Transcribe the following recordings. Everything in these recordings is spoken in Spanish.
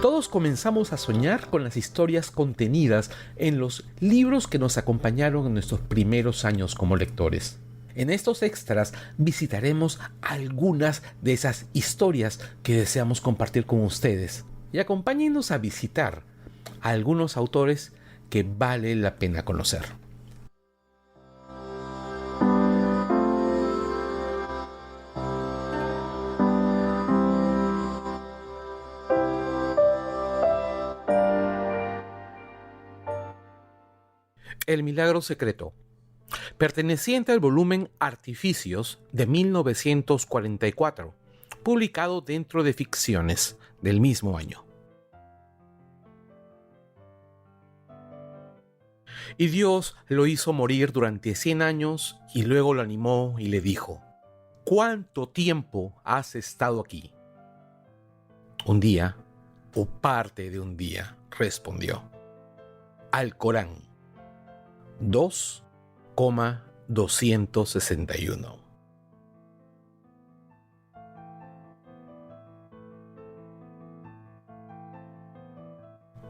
Todos comenzamos a soñar con las historias contenidas en los libros que nos acompañaron en nuestros primeros años como lectores. En estos extras visitaremos algunas de esas historias que deseamos compartir con ustedes y acompáñenos a visitar a algunos autores que vale la pena conocer. El milagro secreto, perteneciente al volumen Artificios de 1944, publicado dentro de Ficciones del mismo año. Y Dios lo hizo morir durante 100 años y luego lo animó y le dijo: ¿cuánto tiempo has estado aquí? Un día, o parte de un día, respondió. Alcorán 2,261.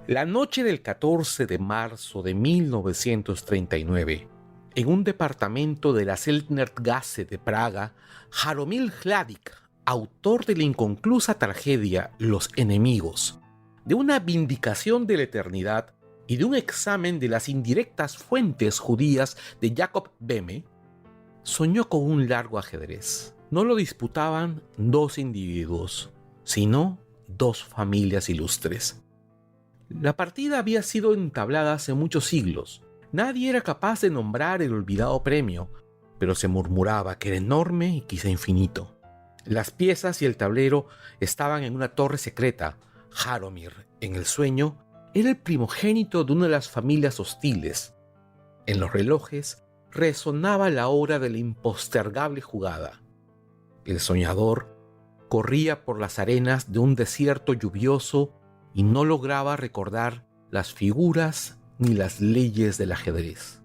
La noche del 14 de marzo de 1939, en un departamento de la Seltnergasse de Praga, Jaromír Hladić, autor de la inconclusa tragedia Los enemigos, de una vindicación de la eternidad y de un examen de las indirectas fuentes judías de Jacob Boehme, soñó con un largo ajedrez. No lo disputaban dos individuos, sino dos familias ilustres. La partida había sido entablada hace muchos siglos. Nadie era capaz de nombrar el olvidado premio, pero se murmuraba que era enorme y quizá infinito. Las piezas y el tablero estaban en una torre secreta. Jaromír, en el sueño, era el primogénito de una de las familias hostiles. En los relojes resonaba la hora de la impostergable jugada. El soñador corría por las arenas de un desierto lluvioso y no lograba recordar las figuras ni las leyes del ajedrez.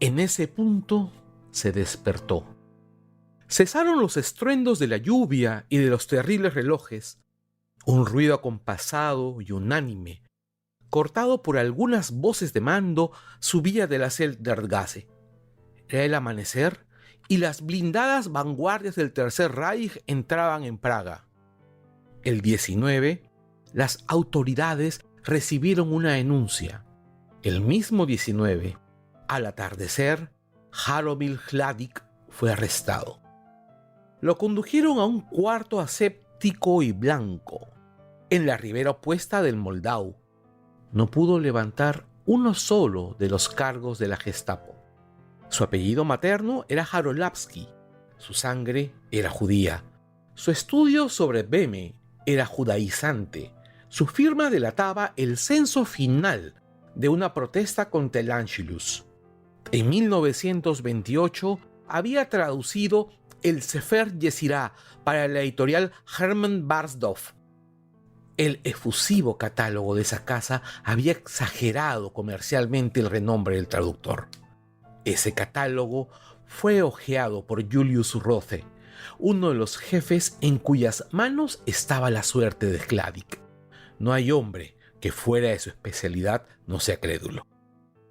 En ese punto se despertó. Cesaron los estruendos de la lluvia y de los terribles relojes. Un ruido acompasado y unánime, cortado por algunas voces de mando, subía de la Seltnergasse. Era el amanecer y las blindadas vanguardias del Tercer Reich entraban en Praga. El 19, las autoridades recibieron una denuncia. El mismo 19, al atardecer, Jaromír Hladić fue arrestado. Lo condujeron a un cuarto aséptico y blanco, en la ribera opuesta del Moldau. No pudo levantar uno solo de los cargos de la Gestapo. Su apellido materno era Jarolabski, su sangre era judía, su estudio sobre Boehme era judaizante, su firma delataba el censo final de una protesta contra el Anschluss. En 1928 había traducido el Sefer Yetzirah para la editorial Hermann Barsdorf. El efusivo catálogo de esa casa había exagerado comercialmente el renombre del traductor. Ese catálogo fue hojeado por Julius Rothe, uno de los jefes en cuyas manos estaba la suerte de Hladić. No hay hombre que fuera de su especialidad no sea crédulo.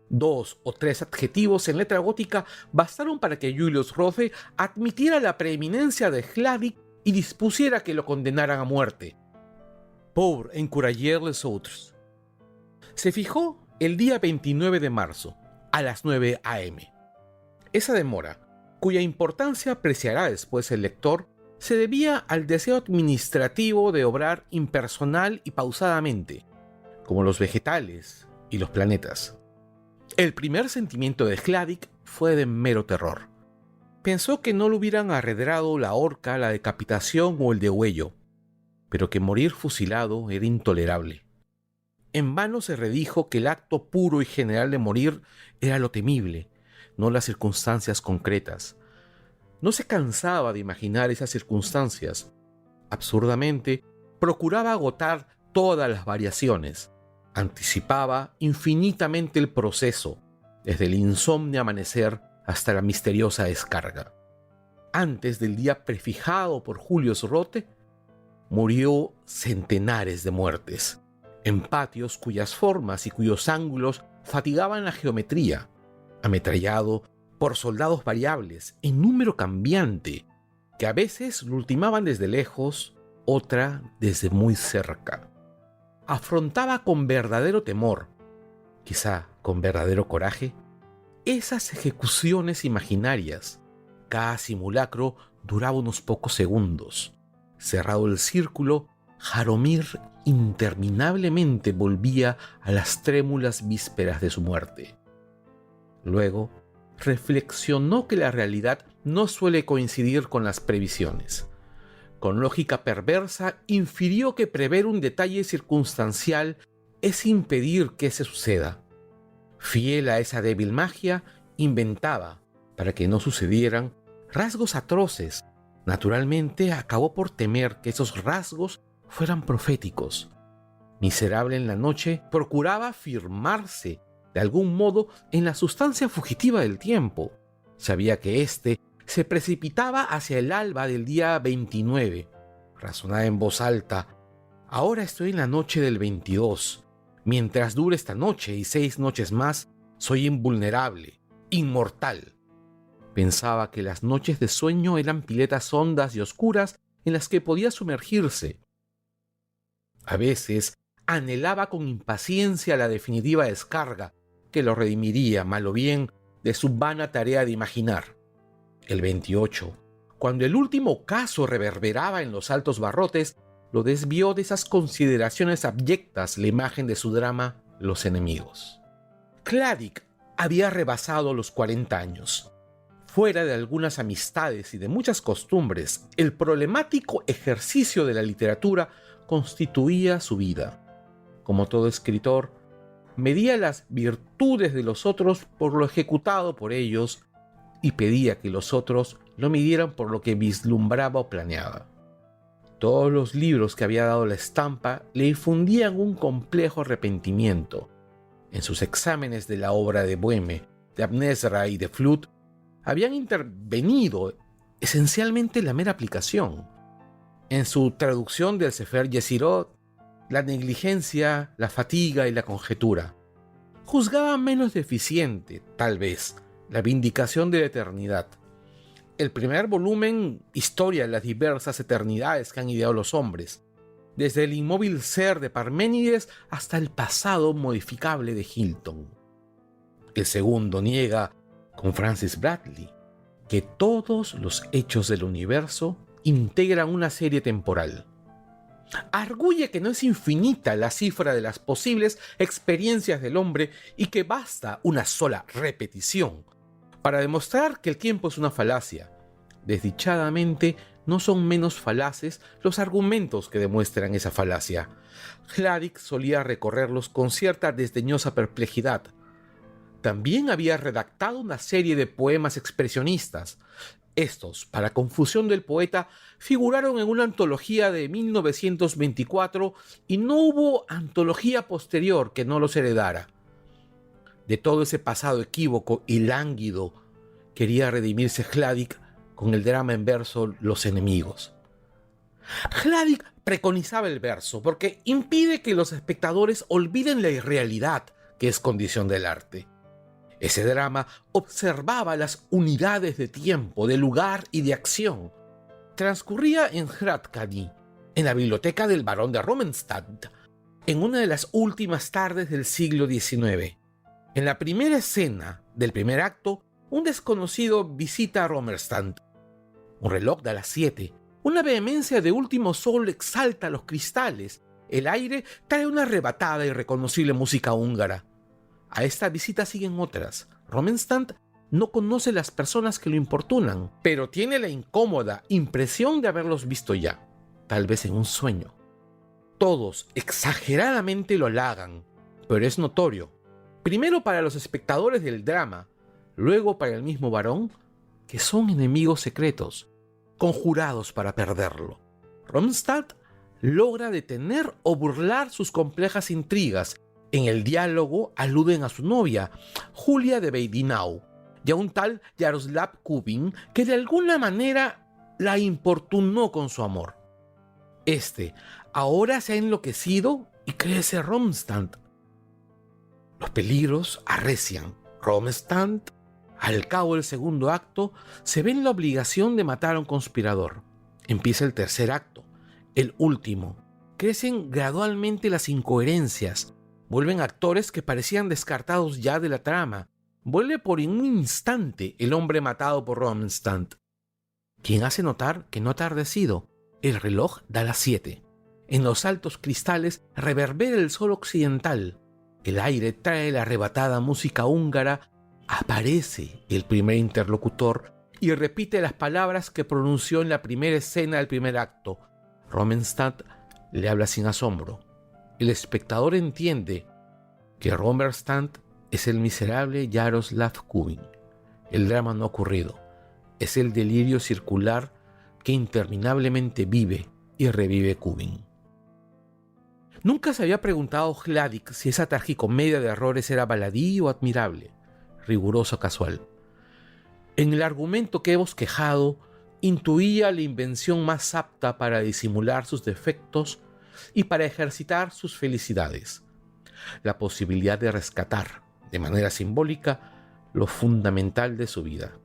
2 o 3 adjetivos en letra gótica bastaron para que Julius Rothe admitiera la preeminencia de Hladić y dispusiera que lo condenaran a muerte. Pour encourager les autres. Se fijó el día 29 de marzo, a las 9 a.m. Esa demora, cuya importancia apreciará después el lector, se debía al deseo administrativo de obrar impersonal y pausadamente, como los vegetales y los planetas. El primer sentimiento de Hladić fue de mero terror. Pensó que no le hubieran arredrado la horca, la decapitación o el degüello, pero que morir fusilado era intolerable. En vano se redijo que el acto puro y general de morir era lo temible, no las circunstancias concretas. No se cansaba de imaginar esas circunstancias. Absurdamente, procuraba agotar todas las variaciones. Anticipaba infinitamente el proceso, desde el insomnio amanecer hasta la misteriosa descarga. Antes del día prefijado por Julius Rothe, murió centenares de muertes, en patios cuyas formas y cuyos ángulos fatigaban la geometría, ametrallado por soldados variables en número cambiante, que a veces lo ultimaban desde lejos, otra desde muy cerca. Afrontaba con verdadero temor, quizá con verdadero coraje, esas ejecuciones imaginarias. Cada simulacro duraba unos pocos segundos. Cerrado el círculo, Jaromir interminablemente volvía a las trémulas vísperas de su muerte. Luego, reflexionó que la realidad no suele coincidir con las previsiones. Con lógica perversa, infirió que prever un detalle circunstancial es impedir que se suceda. Fiel a esa débil magia, inventaba, para que no sucedieran, rasgos atroces. Naturalmente, acabó por temer que esos rasgos fueran proféticos. Miserable en la noche, procuraba firmarse de algún modo en la sustancia fugitiva del tiempo. Sabía que éste se precipitaba hacia el alba del día 29. Razonaba en voz alta: ahora estoy en la noche del 22. Mientras dure esta noche y 6 noches más, soy invulnerable, inmortal. Pensaba que las noches de sueño eran piletas hondas y oscuras en las que podía sumergirse. A veces anhelaba con impaciencia la definitiva descarga que lo redimiría, mal o bien, de su vana tarea de imaginar. El 28, cuando el último caso reverberaba en los altos barrotes, lo desvió de esas consideraciones abyectas la imagen de su drama Los enemigos. Cladich había rebasado los 40 años. Fuera de algunas amistades y de muchas costumbres, el problemático ejercicio de la literatura constituía su vida. Como todo escritor, medía las virtudes de los otros por lo ejecutado por ellos y pedía que los otros lo midieran por lo que vislumbraba o planeaba. Todos los libros que había dado la estampa le infundían un complejo arrepentimiento. En sus exámenes de la obra de Boheme, de Abnesra y de Flut, habían intervenido esencialmente la mera aplicación. En su traducción del Sefer Yesirot, la negligencia, la fatiga y la conjetura. Juzgaba menos deficiente, tal vez, la vindicación de la eternidad. El primer volumen, historia de las diversas eternidades que han ideado los hombres, desde el inmóvil ser de Parménides hasta el pasado modificable de Hilton. El segundo niega, con Francis Bradley, que todos los hechos del universo integran una serie temporal. Arguye que no es infinita la cifra de las posibles experiencias del hombre y que basta una sola repetición para demostrar que el tiempo es una falacia. Desdichadamente, no son menos falaces los argumentos que demuestran esa falacia. Cladich solía recorrerlos con cierta desdeñosa perplejidad. También había redactado una serie de poemas expresionistas. Estos, para confusión del poeta, figuraron en una antología de 1924 y no hubo antología posterior que no los heredara. De todo ese pasado equívoco y lánguido, quería redimirse Cladich con el drama en verso Los enemigos. Cladich preconizaba el verso porque impide que los espectadores olviden la irrealidad que es condición del arte. Ese drama observaba las unidades de tiempo, de lugar y de acción. Transcurría en Hradčany, en la biblioteca del barón de Romenstadt, en una de las últimas tardes del siglo XIX. En la primera escena del primer acto, un desconocido visita a Romenstadt. Un reloj da las 7. Una vehemencia de último sol exalta los cristales. El aire trae una arrebatada y reconocible música húngara. A esta visita siguen otras. Romenstadt no conoce las personas que lo importunan, pero tiene la incómoda impresión de haberlos visto ya, tal vez en un sueño. Todos exageradamente lo halagan, pero es notorio, primero para los espectadores del drama, luego para el mismo varón, que son enemigos secretos, conjurados para perderlo. Romenstadt logra detener o burlar sus complejas intrigas. En el diálogo aluden a su novia, Julia de Beidinau, y a un tal Yaroslav Kubin que de alguna manera la importunó con su amor. Ahora se ha enloquecido y cree ser Romstand. Los peligros arrecian. Romstand, al cabo del segundo acto, se ve en la obligación de matar a un conspirador. Empieza el tercer acto, el último. Crecen gradualmente las incoherencias. Vuelven actores que parecían descartados ya de la trama. Vuelve por un instante el hombre matado por Romstand, quien hace notar que no ha atardecido. El reloj da las 7. En los altos cristales reverbera el sol occidental. El aire trae la arrebatada música húngara. Aparece el primer interlocutor y repite las palabras que pronunció en la primera escena del primer acto. Romstand le habla sin asombro. El espectador entiende que Romstand es el miserable Jaroslav Kubin. El drama no ha ocurrido. Es el delirio circular que interminablemente vive y revive Kubin. Nunca se había preguntado Hladik si esa tragicomedia de errores era baladí o admirable, riguroso o casual. En el argumento que he bosquejado, intuía la invención más apta para disimular sus defectos y para ejercitar sus felicidades, la posibilidad de rescatar, de manera simbólica, lo fundamental de su vida.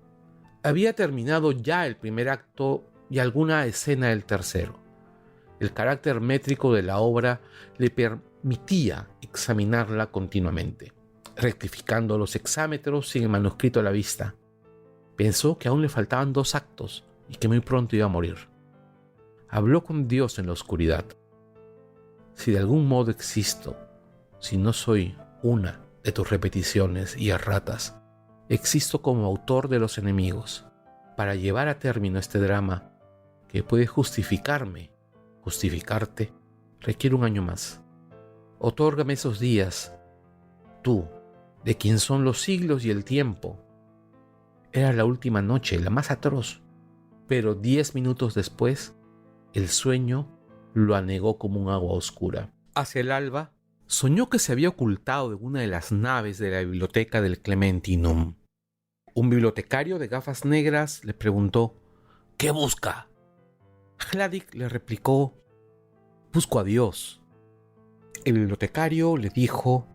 Había terminado ya el primer acto y alguna escena del tercero. El carácter métrico de la obra le permitía examinarla continuamente, rectificando los hexámetros sin el manuscrito a la vista. Pensó que aún le faltaban 2 actos y que muy pronto iba a morir. Habló con Dios en la oscuridad. Si de algún modo existo, si no soy una de tus repeticiones y erratas, existo como autor de los enemigos, para llevar a término este drama que puede justificarte, requiere un año más. Otórgame esos días, tú, de quien son los siglos y el tiempo. Era la última noche, la más atroz, pero 10 minutos después, el sueño lo anegó como un agua oscura. Hacia el alba, soñó que se había ocultado en una de las naves de la biblioteca del Clementinum. Un bibliotecario de gafas negras le preguntó: ¿qué busca? Hladik le replicó: busco a Dios. El bibliotecario le dijo: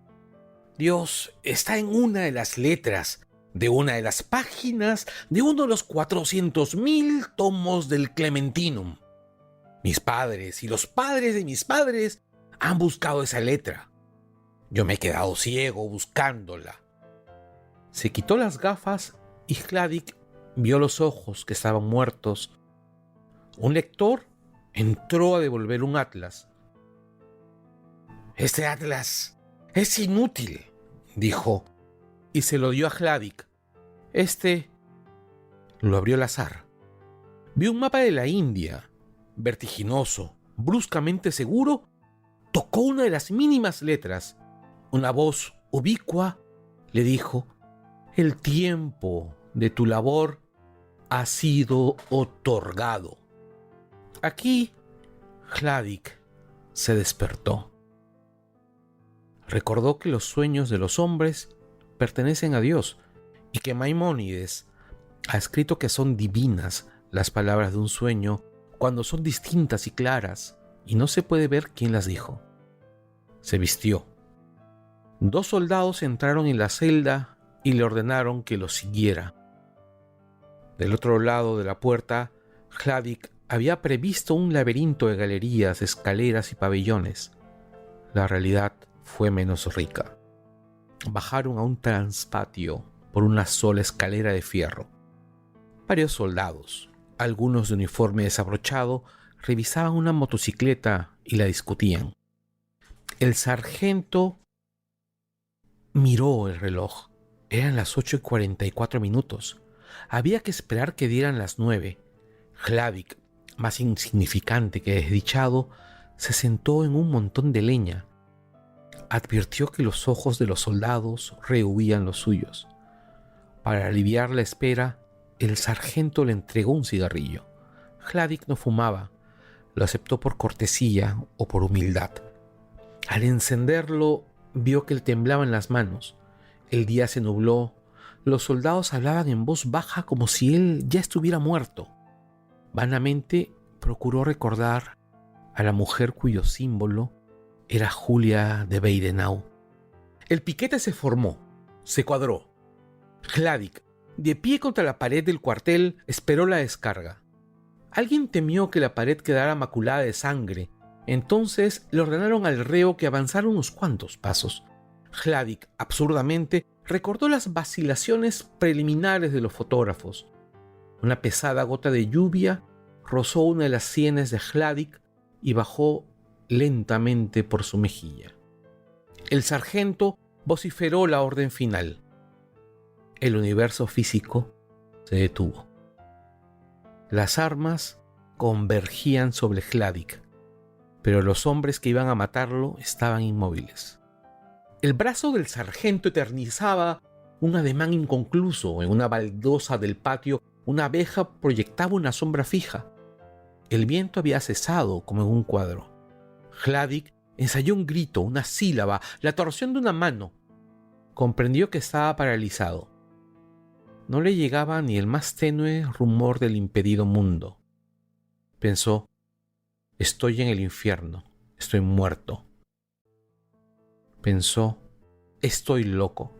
Dios está en una de las letras de una de las páginas de uno de los 400.000 tomos del Clementinum. Mis padres y los padres de mis padres han buscado esa letra. Yo me he quedado ciego buscándola. Se quitó las gafas y Hladik vio los ojos que estaban muertos. Un lector entró a devolver un atlas. Este atlas es inútil, dijo, y se lo dio a Hladik. Este lo abrió al azar. Vio un mapa de la India, vertiginoso, bruscamente seguro. Tocó una de las mínimas letras. Una voz ubicua le dijo: el tiempo de tu labor ha sido otorgado. Aquí, Hladik se despertó. Recordó que los sueños de los hombres pertenecen a Dios y que Maimónides ha escrito que son divinas las palabras de un sueño cuando son distintas y claras y no se puede ver quién las dijo. Se vistió. 2 soldados entraron en la celda y le ordenaron que lo siguiera. Del otro lado de la puerta, Hladik había previsto un laberinto de galerías, escaleras y pabellones. La realidad fue menos rica. Bajaron a un transpatio por una sola escalera de fierro. Varios soldados, algunos de uniforme desabrochado, revisaban una motocicleta y la discutían. El sargento miró el reloj. Eran las 8:44. Había que esperar que dieran las 9. Hladik, más insignificante que desdichado, se sentó en un montón de leña. Advirtió que los ojos de los soldados rehuían los suyos. Para aliviar la espera, el sargento le entregó un cigarrillo. Hladik no fumaba, lo aceptó por cortesía o por humildad. Al encenderlo, vio que le temblaban las manos. El día se nubló. Los soldados hablaban en voz baja como si él ya estuviera muerto. Vanamente procuró recordar a la mujer cuyo símbolo era Julia de Weidenau. El piquete se formó, se cuadró. Hladik, de pie contra la pared del cuartel, esperó la descarga. Alguien temió que la pared quedara maculada de sangre, entonces le ordenaron al reo que avanzara unos cuantos pasos. Hladik, absurdamente, recordó las vacilaciones preliminares de los fotógrafos. Una pesada gota de lluvia rozó una de las sienes de Hladik y bajó lentamente por su mejilla. El sargento vociferó la orden final. El universo físico se detuvo. Las armas convergían sobre Hladik, pero los hombres que iban a matarlo estaban inmóviles. El brazo del sargento eternizaba un ademán inconcluso. En una baldosa del patio, una abeja proyectaba una sombra fija. El viento había cesado como en un cuadro. Hladik ensayó un grito, una sílaba, la torsión de una mano. Comprendió que estaba paralizado. No le llegaba ni el más tenue rumor del impedido mundo. Pensó: estoy en el infierno, estoy muerto. Pensó: estoy loco.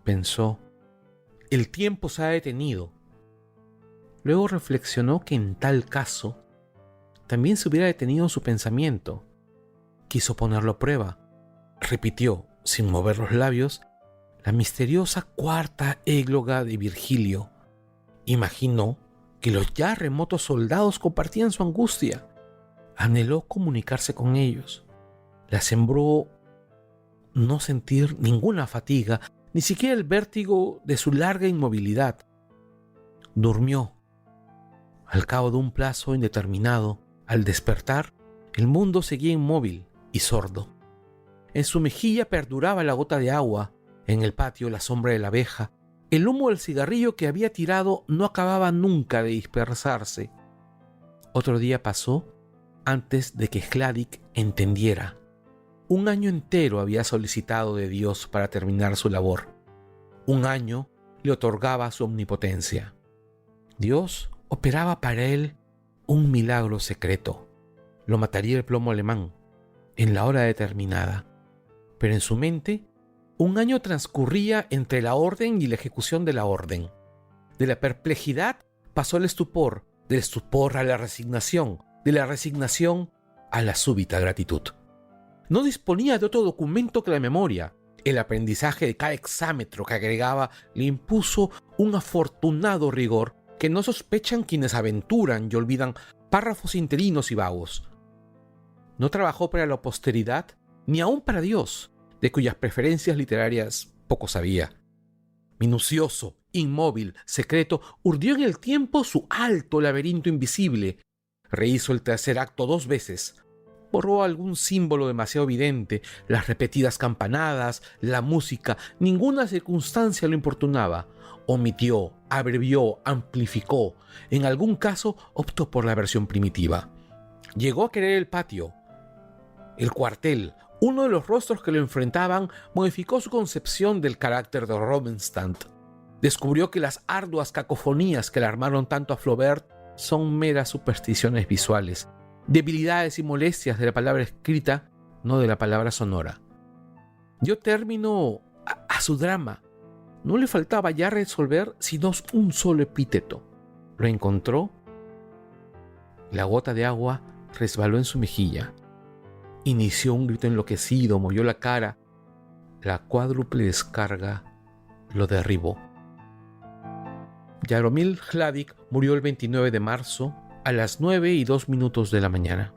Pensó: el tiempo se ha detenido. Luego reflexionó que en tal caso también se hubiera detenido su pensamiento. Quiso ponerlo a prueba. Repitió, sin mover los labios, la misteriosa cuarta égloga de Virgilio. Imaginó que los ya remotos soldados compartían su angustia. Anheló comunicarse con ellos. Le asombró no sentir ninguna fatiga, ni siquiera el vértigo de su larga inmovilidad. Durmió. Al cabo de un plazo indeterminado, al despertar, el mundo seguía inmóvil y sordo. En su mejilla perduraba la gota de agua, en el patio la sombra de la abeja. El humo del cigarrillo que había tirado no acababa nunca de dispersarse. Otro día pasó antes de que Hladik entendiera. Un año entero había solicitado de Dios para terminar su labor. Un año le otorgaba su omnipotencia. Dios operaba para él un milagro secreto. Lo mataría el plomo alemán en la hora determinada. Pero en su mente, un año transcurría entre la orden y la ejecución de la orden. De la perplejidad pasó al estupor, del estupor a la resignación, de la resignación a la súbita gratitud. No disponía de otro documento que la memoria. El aprendizaje de cada exámetro que agregaba le impuso un afortunado rigor que no sospechan quienes aventuran y olvidan párrafos interinos y vagos. No trabajó para la posteridad, ni aún para Dios, de cuyas preferencias literarias poco sabía. Minucioso, inmóvil, secreto, urdió en el tiempo su alto laberinto invisible. Rehizo el tercer acto 2 veces. Borró algún símbolo demasiado evidente, las repetidas campanadas, la música, ninguna circunstancia lo importunaba. Omitió, abrevió, amplificó. En algún caso optó por la versión primitiva. Llegó a querer el patio, el cuartel. Uno de los rostros que lo enfrentaban modificó su concepción del carácter de Robenstand. Descubrió que las arduas cacofonías que alarmaron tanto a Flaubert son meras supersticiones visuales, debilidades y molestias de la palabra escrita, no de la palabra sonora. Dio término a su drama. No le faltaba ya resolver sino un solo epíteto. Lo encontró. La gota de agua resbaló en su mejilla. Inició un grito enloquecido, movió la cara. La cuádruple descarga lo derribó. Jaromil Hladik murió el 29 de marzo a las 9:02 de la mañana.